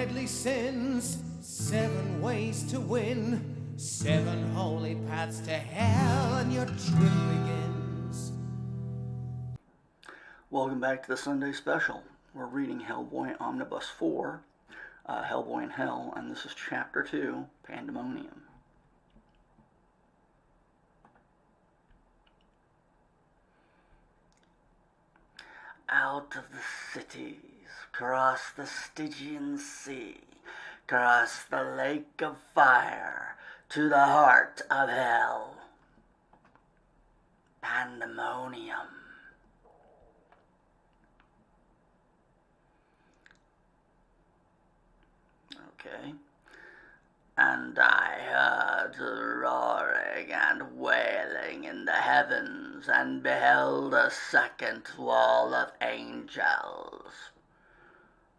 deadly sins, 7 ways to win, 7 holy paths to hell, and your trip begins. Welcome back to the Sunday Special. We're reading Hellboy Omnibus 4, Hellboy in Hell, and this is Chapter 2, Pandemonium. Out of the cities, cross the Stygian Sea, cross the lake of fire, to the heart of hell. Pandemonium. Okay. And I heard roaring and wailing in the heavens, and beheld a second wall of angels.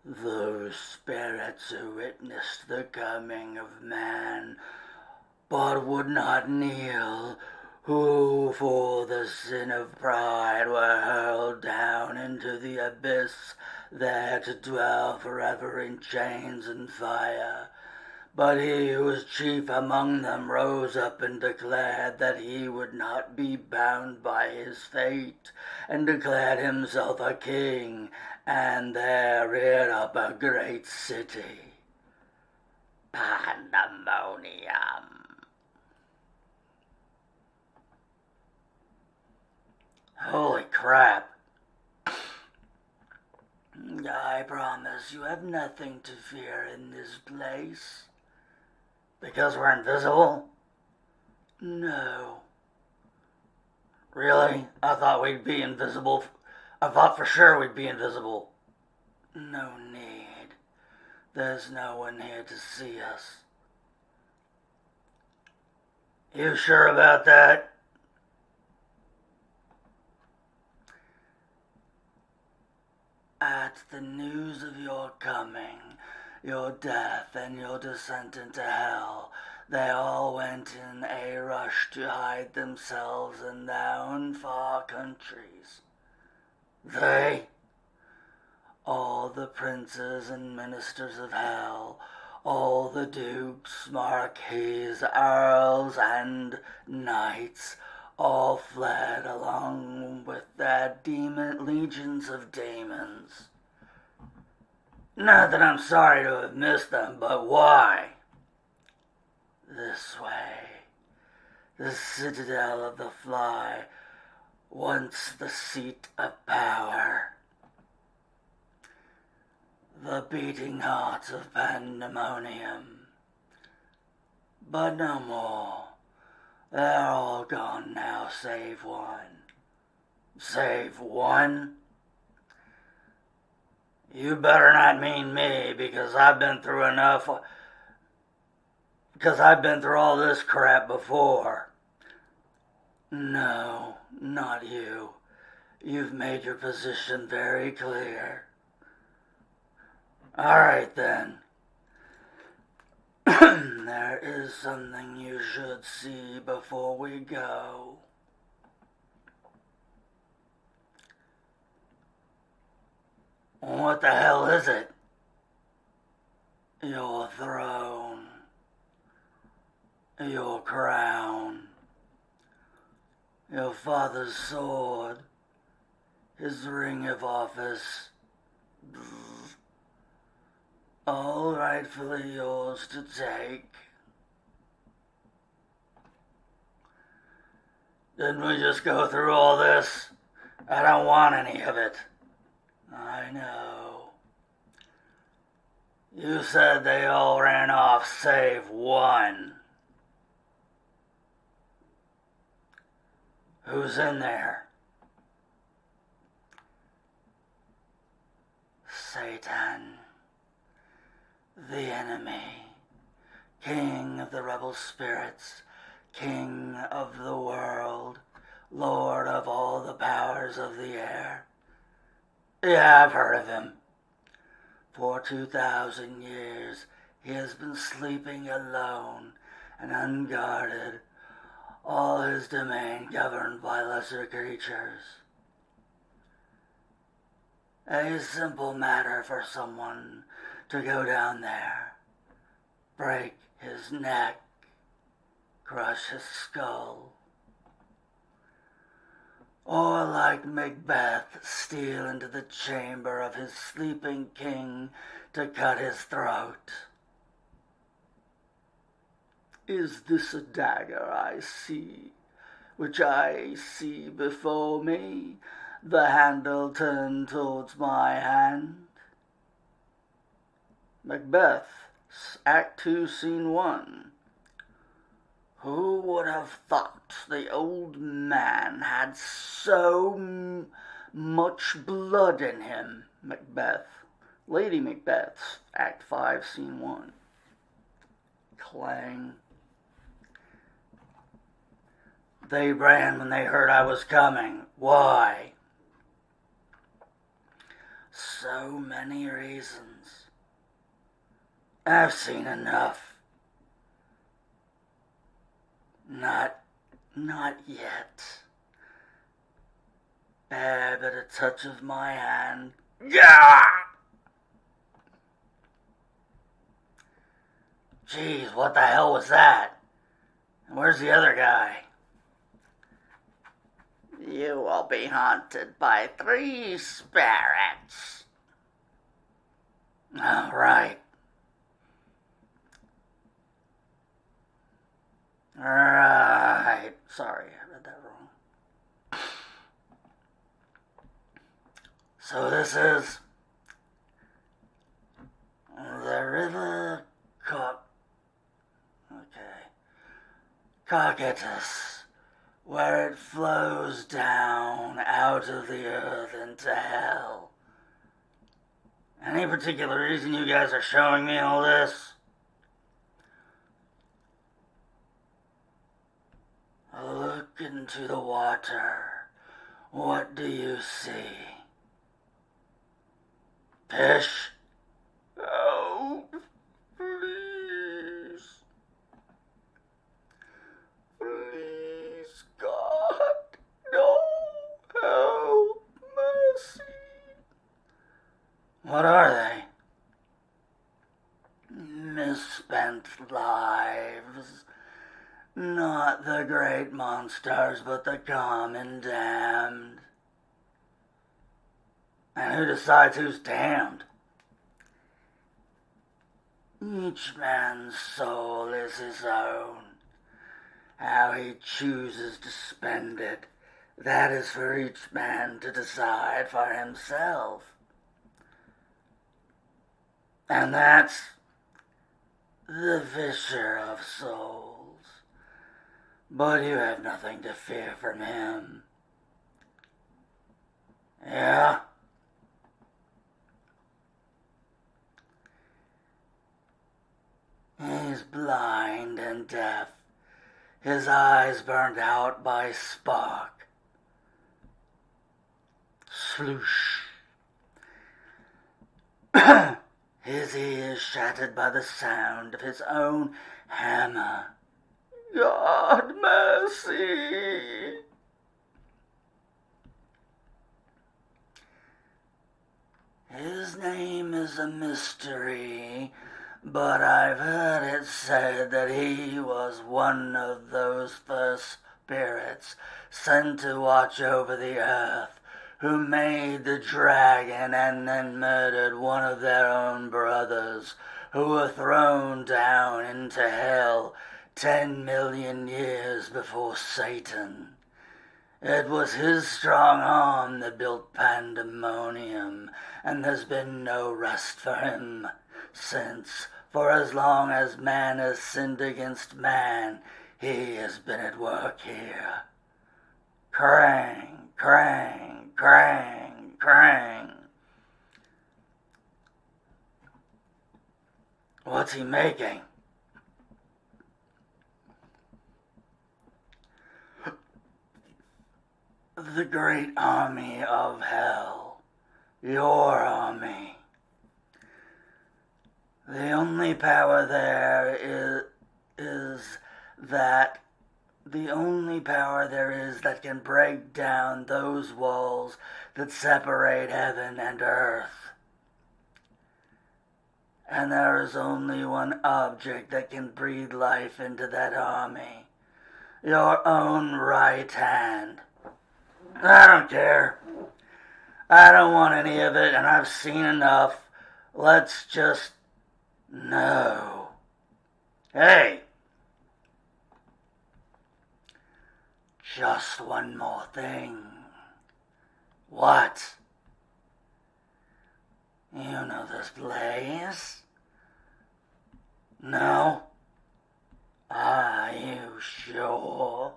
Those spirits who witnessed the coming of man, but would not kneel, who for the sin of pride were hurled down into the abyss, there to dwell forever in chains and fire. But he who was chief among them rose up and declared that he would not be bound by his fate, and declared himself a king, and there reared up a great city. Pandemonium. Holy crap. I promise you have nothing to fear in this place. Because we're invisible? No. Really? I thought we'd be invisible. I thought for sure we'd be invisible. No need. There's no one here to see us. You sure about that? At the news of your coming, your death, and your descent into hell, they all went in a rush to hide themselves in their own far countries. They, all the princes and ministers of hell, all the dukes, marquises, earls, and knights, all fled along with their legions of demons. Not that I'm sorry to have missed them, but why? This way, the citadel of the Fly, once the seat of power. The beating heart of Pandemonium. But no more. They're all gone now, save one. Save one? You better not mean me, because I've been through enough. Because I've been through all this crap before. No, not you. You've made your position very clear. All right, then. There is something you should see before we go. What the hell is it? Your throne. Your crown. Your father's sword. His ring of office. All rightfully yours to take. Didn't we just go through all this? I don't want any of it. I know. You said they all ran off save one. Who's in there? Satan. The enemy. King of the rebel spirits. King of the world. Lord of all the powers of the air. Yeah, I've heard of him. For 2,000 years, he has been sleeping alone and unguarded, all his domain governed by lesser creatures. A simple matter for someone to go down there, break his neck, crush his skull, or like Macbeth, steal into the chamber of his sleeping king to cut his throat. Is this a dagger I see, which I see before me, the handle turned towards my hand? Macbeth, Act 2, Scene 1. Who would have thought the old man had so much blood in him? Macbeth. Lady Macbeth, Act 5, Scene 1. Clang. They ran when they heard I was coming. Why? So many reasons. I've seen enough. Not yet. Ere but a touch of my hand. Gah! Jeez, what the hell was that? And where's the other guy? You will be haunted by 3 spirits. All right. Right. Sorry, I read that wrong. So this is the river Cocytus, where it flows down out of the earth into hell. Any particular reason you guys are showing me all this? Look into the water. What do you see? Fish? Oh, please. Please, God. No. Help. Mercy. What are they? Misspent lives. Not the great monsters, but the common damned. And who decides who's damned? Each man's soul is his own. How he chooses to spend it, that is for each man to decide for himself. And that's the Fisher of Souls. But you have nothing to fear from him. Yeah? He's blind and deaf, his eyes burned out by spark. Sloosh. His ears shattered by the sound of his own hammer. God, mercy! His name is a mystery, but I've heard it said that he was one of those first spirits sent to watch over the earth, who made the dragon and then murdered one of their own brothers, who were thrown down into hell 10 million years before Satan. It was his strong arm that built pandemonium, and there's been no rest for him since. For as long as man has sinned against man, he has been at work here. Krang, krang, krang, krang. What's he making? The great army of hell. Your army. The only power there is that can break down those walls that separate heaven and earth. And there is only one object that can breathe life into that army. Your own right hand. I don't care. I don't want any of it, and I've seen enough. Let's just know. Hey! Just one more thing. What? You know this place? No? Are you sure?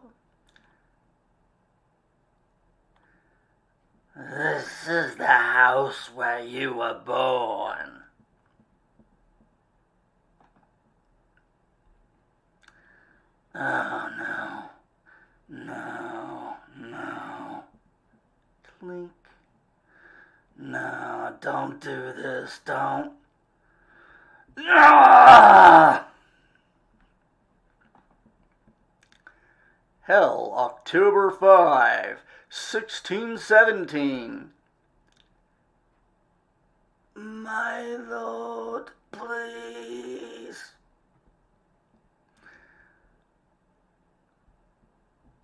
This is the house where you were born. Oh, no. No. Clink. No, don't do this, don't. Ah! Hell, October 5, 1617. My lord, please.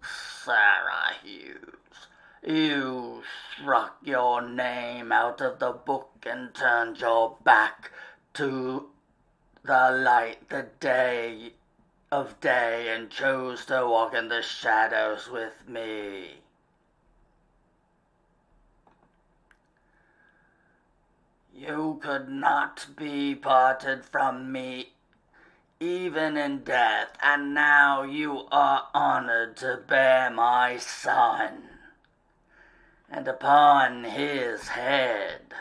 Sarah Hughes, you struck your name out of the book and turned your back to the light, the day of day, and chose to walk in the shadows with me. You could not be parted from me even in death, and now you are honored to bear my son, and upon his head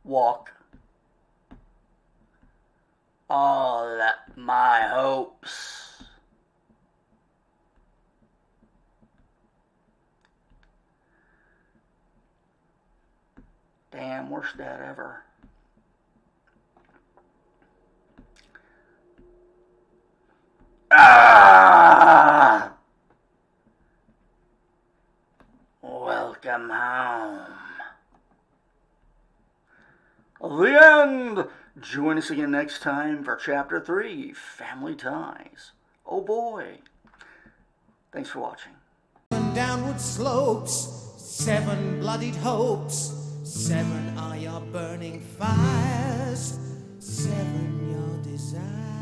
walk all my hopes. Damn, worst dad ever. Ah! Welcome home. The end! Join us again next time for Chapter 3, Family Ties. Oh boy. Thanks for watching. Downward slopes, 7 bloodied hopes, 7 are your burning fires, 7 your desires.